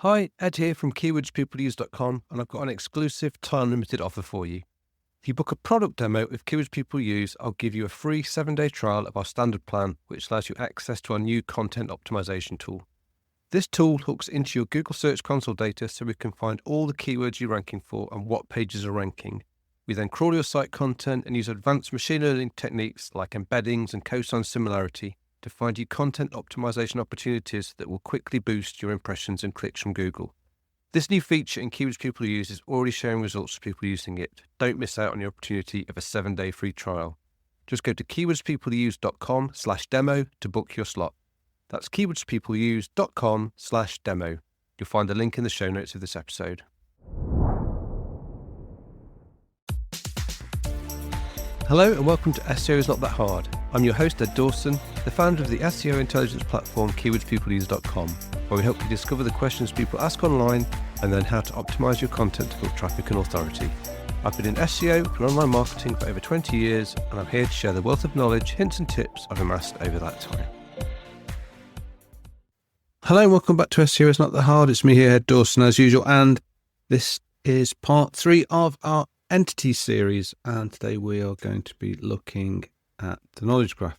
Hi, Ed here from keywordspeopleuse.com, and I've got an exclusive time-limited offer for you. If you book a product demo with Keywords People Use, I'll give you a free 7-day trial of our standard plan, which allows you access to our new content optimization tool. This tool hooks into your Google Search Console data so we can find all the keywords you're ranking for and what pages are ranking. We then crawl your site content and use advanced machine learning techniques like embeddings and cosine similarity to find you content optimization opportunities that will quickly boost your impressions and clicks from Google. This new feature in Keywords People Use is already showing results for people using it. Don't miss out on the opportunity of a 7-day free trial. Just go to keywordspeopleuse.com/demo to book your slot. That's keywordspeopleuse.com/demo. You'll find the link in the show notes of this episode. Hello and welcome to SEO is Not That Hard. I'm your host Ed Dawson, the founder of the SEO intelligence platform keywordspeopleuse.com, where we help you discover the questions people ask online and learn how to optimize your content to build traffic and authority. I've been in SEO and online marketing for over 20 years, and I'm here to share the wealth of knowledge, hints and tips I've amassed over that time. Hello and welcome back to SEO is Not That Hard. It's me here, Ed Dawson, as usual, and this is part 3 of our entity series, and today we are going to be looking at the knowledge graph.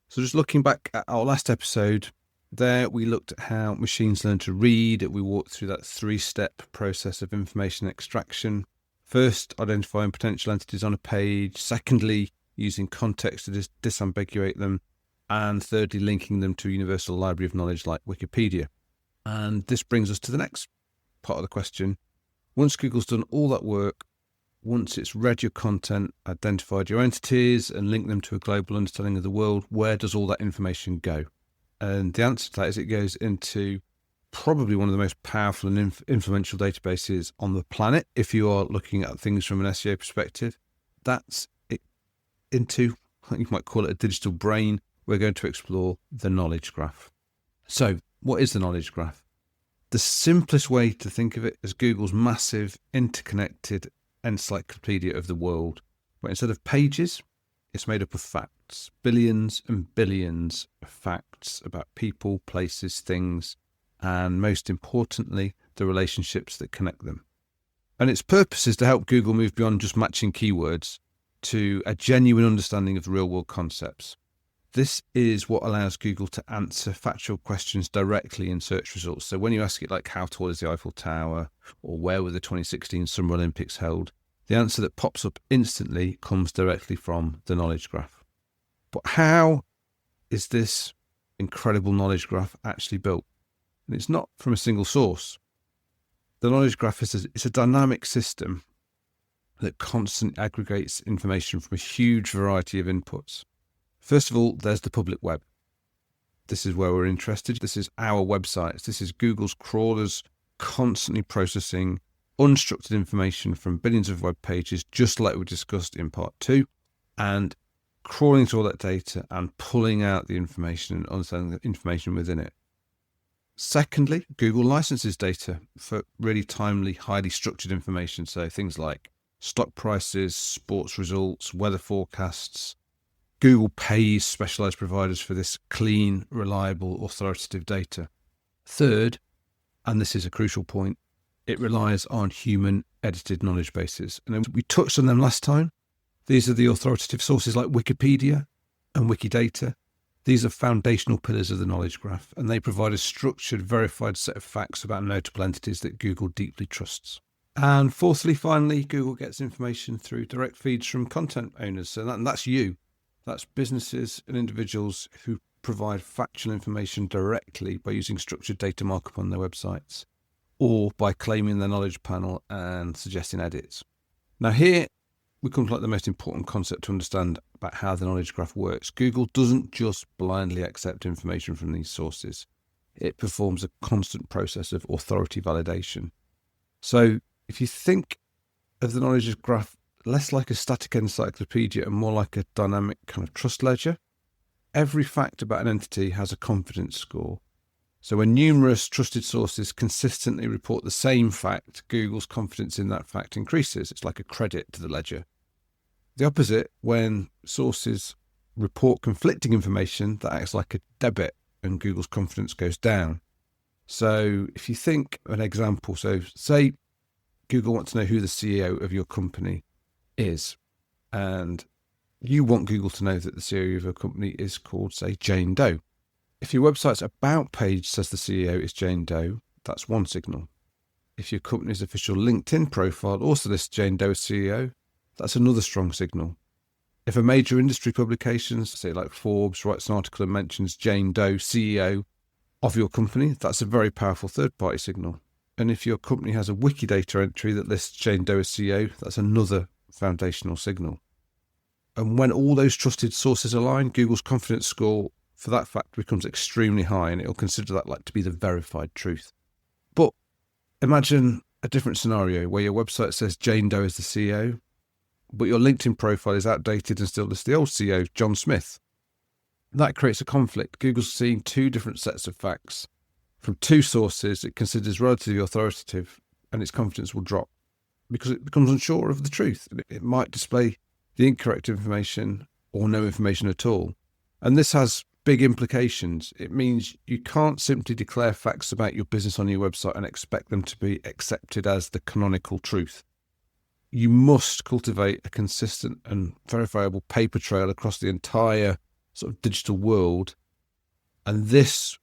So just looking back at our last episode, there we looked at how machines learn to read. We walked through that 3-step process of information extraction. First, identifying potential entities on a page. Secondly, using context to disambiguate them. And thirdly, linking them to a universal library of knowledge like Wikipedia. And this brings us to the next part of the question. Once Google's done all that work, once it's read your content, identified your entities, and linked them to a global understanding of the world, where does all that information go? And the answer to that is it goes into probably one of the most powerful and influential databases on the planet. If you are looking at things from an SEO perspective, that's it into, you might call it a digital brain. We're going to explore the knowledge graph. So what is the knowledge graph? The simplest way to think of it is Google's massive interconnected encyclopedia of the world, where instead of pages, it's made up of facts, billions and billions of facts about people, places, things, and most importantly, the relationships that connect them. And its purpose is to help Google move beyond just matching keywords to a genuine understanding of the real world concepts. This is what allows Google to answer factual questions directly in search results. So when you ask it like, how tall is the Eiffel Tower, or where were the 2016 Summer Olympics held, the answer that pops up instantly comes directly from the knowledge graph. But how is this incredible knowledge graph actually built? And it's not from a single source. The knowledge graph is a dynamic system that constantly aggregates information from a huge variety of inputs. First of all, there's the public web. This is where we're interested. This is our websites. This is Google's crawlers constantly processing unstructured information from billions of web pages, just like we discussed in part 2, and crawling through all that data and pulling out the information and understanding the information within it. Secondly, Google licenses data for really timely, highly structured information. So things like stock prices, sports results, weather forecasts. Google pays specialized providers for this clean, reliable, authoritative data. Third, and this is a crucial point, it relies on human edited knowledge bases. And we touched on them last time. These are the authoritative sources like Wikipedia and Wikidata. These are foundational pillars of the knowledge graph, and they provide a structured, verified set of facts about notable entities that Google deeply trusts. And fourthly, finally, Google gets information through direct feeds from content owners. So that's you. That's businesses and individuals who provide factual information directly by using structured data markup on their websites, or by claiming their knowledge panel and suggesting edits. Now here we come to like the most important concept to understand about how the knowledge graph works. Google doesn't just blindly accept information from these sources. It performs a constant process of authority validation. So if you think of the knowledge graph less like a static encyclopedia and more like a dynamic kind of trust ledger, every fact about an entity has a confidence score. So when numerous trusted sources consistently report the same fact, Google's confidence in that fact increases. It's like a credit to the ledger. The opposite, when sources report conflicting information, that acts like a debit and Google's confidence goes down. So if you think of an example, so say Google wants to know who the CEO of your company is, and you want Google to know that the CEO of your company is called, say, Jane Doe. If your website's about page says the CEO is Jane Doe, that's one signal. If your company's official LinkedIn profile also lists Jane Doe as CEO, that's another strong signal. If a major industry publication, say like Forbes, writes an article and mentions Jane Doe, CEO of your company, that's a very powerful third-party signal. And if your company has a Wikidata entry that lists Jane Doe as CEO, that's another foundational signal. And when all those trusted sources align, Google's confidence score for that fact becomes extremely high, and it'll consider that like to be the verified truth. But imagine a different scenario where your website says Jane Doe is the CEO, but your LinkedIn profile is outdated and still lists the old CEO, John Smith. That creates a conflict. Google's seeing two different sets of facts from two sources it considers relatively authoritative, and its confidence will drop because it becomes unsure of the truth. It might display the incorrect information or no information at all. And this has big implications. It means you can't simply declare facts about your business on your website and expect them to be accepted as the canonical truth. You must cultivate a consistent and verifiable paper trail across the entire sort of digital world. And this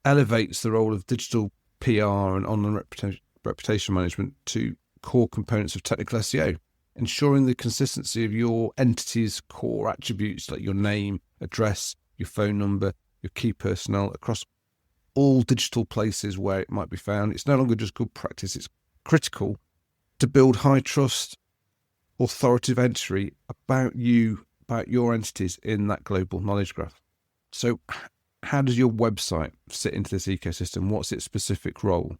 elevates the role of digital PR and online reputation management to core components of technical SEO, ensuring the consistency of your entity's core attributes like your name, address, your phone number, your key personnel across all digital places where it might be found. It's no longer just good practice. It's critical to build high trust, authoritative entry about you, about your entities in that global knowledge graph. So how does your website fit into this ecosystem? What's its specific role?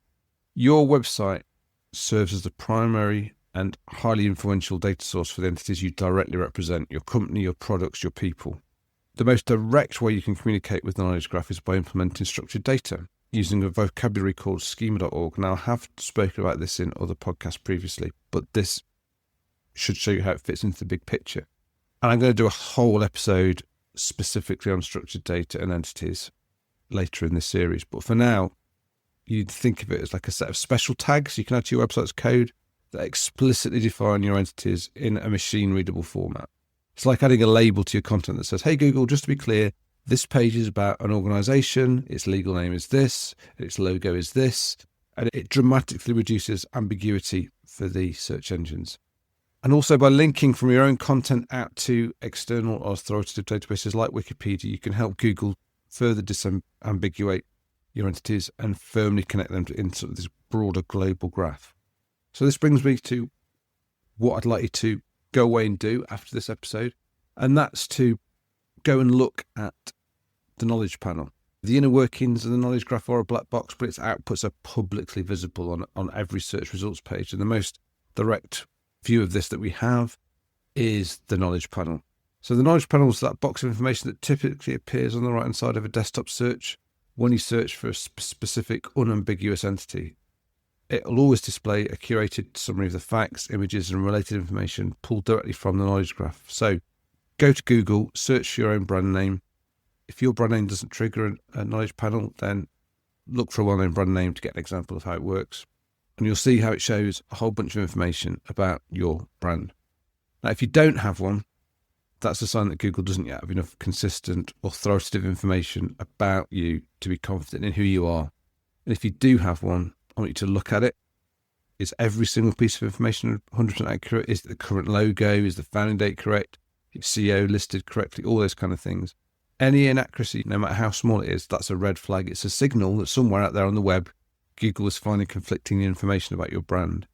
Your website serves as the primary and highly influential data source for the entities you directly represent, your company, your products, your people. The most direct way you can communicate with the knowledge graph is by implementing structured data using a vocabulary called schema.org. Now, I have spoken about this in other podcasts previously, but this should show you how it fits into the big picture. And I'm going to do a whole episode specifically on structured data and entities later in this series. But for now, you'd think of it as like a set of special tags you can add to your website's code that explicitly define your entities in a machine-readable format. It's like adding a label to your content that says, hey, Google, just to be clear, this page is about an organization, its legal name is this, its logo is this, and it dramatically reduces ambiguity for the search engines. And also by linking from your own content out to external or authoritative databases like Wikipedia, you can help Google further disambiguate your entities and firmly connect them to sort of this broader global graph. So this brings me to what I'd like you to go away and do after this episode, and that's to go and look at the knowledge panel. The inner workings of the knowledge graph are a black box, but its outputs are publicly visible on every search results page. And the most direct view of this that we have is the knowledge panel. So the knowledge panel is that box of information that typically appears on the right-hand side of a desktop search when you search for a specific unambiguous entity. It will always display a curated summary of the facts, images, and related information pulled directly from the knowledge graph. So go to Google, search for your own brand name. If your brand name doesn't trigger a knowledge panel, then look for a well-known brand name to get an example of how it works. And you'll see how it shows a whole bunch of information about your brand. Now, if you don't have one, that's a sign that Google doesn't yet have enough consistent, authoritative information about you to be confident in who you are. And if you do have one, I want you to look at it. Is every single piece of information 100% accurate? Is the current logo? Is the founding date correct? Is CEO listed correctly? All those kind of things. Any inaccuracy, no matter how small it is, that's a red flag. It's a signal that somewhere out there on the web, Google is finding conflicting information about your brand.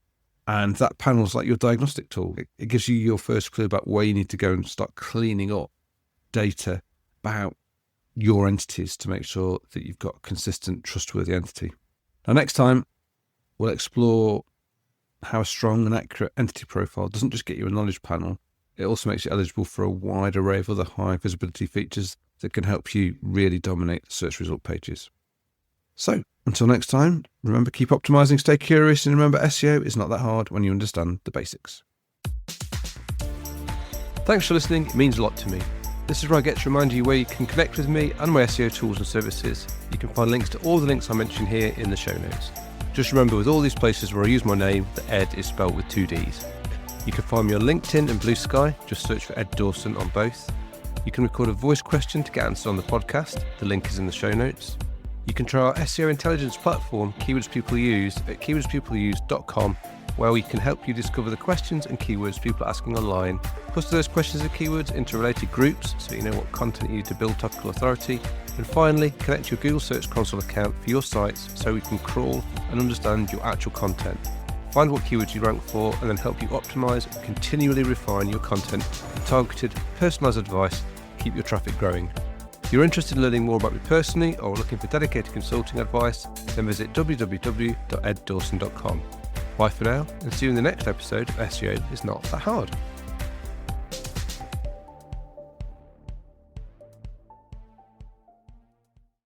And that panel is like your diagnostic tool. It gives you your first clue about where you need to go and start cleaning up data about your entities to make sure that you've got a consistent, trustworthy entity. Now, next time, we'll explore how a strong and accurate entity profile doesn't just get you a knowledge panel, it also makes you eligible for a wide array of other high visibility features that can help you really dominate the search result pages. So, until next time, remember, keep optimizing, stay curious, and remember, SEO is not that hard when you understand the basics. Thanks for listening. It means a lot to me. This is where I get to remind you where you can connect with me and my SEO tools and services. You can find links to all the links I mention here in the show notes. Just remember, with all these places where I use my name, the Ed is spelled with 2 Ds. You can find me on LinkedIn and Blue Sky, just search for Ed Dawson on both. You can record a voice question to get answered on the podcast, the link is in the show notes. You can try our SEO intelligence platform, Keywords People Use, at keywordspeopleuse.com, where we can help you discover the questions and keywords people are asking online, cluster those questions and keywords into related groups so you know what content you need to build topical authority, and finally connect your Google Search Console account for your sites so we can crawl and understand your actual content, find what keywords you rank for, and then help you optimize and continually refine your content with targeted, personalized advice to keep your traffic growing. If you're interested in learning more about me personally or looking for dedicated consulting advice, then visit www.eddawson.com. Bye for now, and see you in the next episode of SEO is Not That Hard.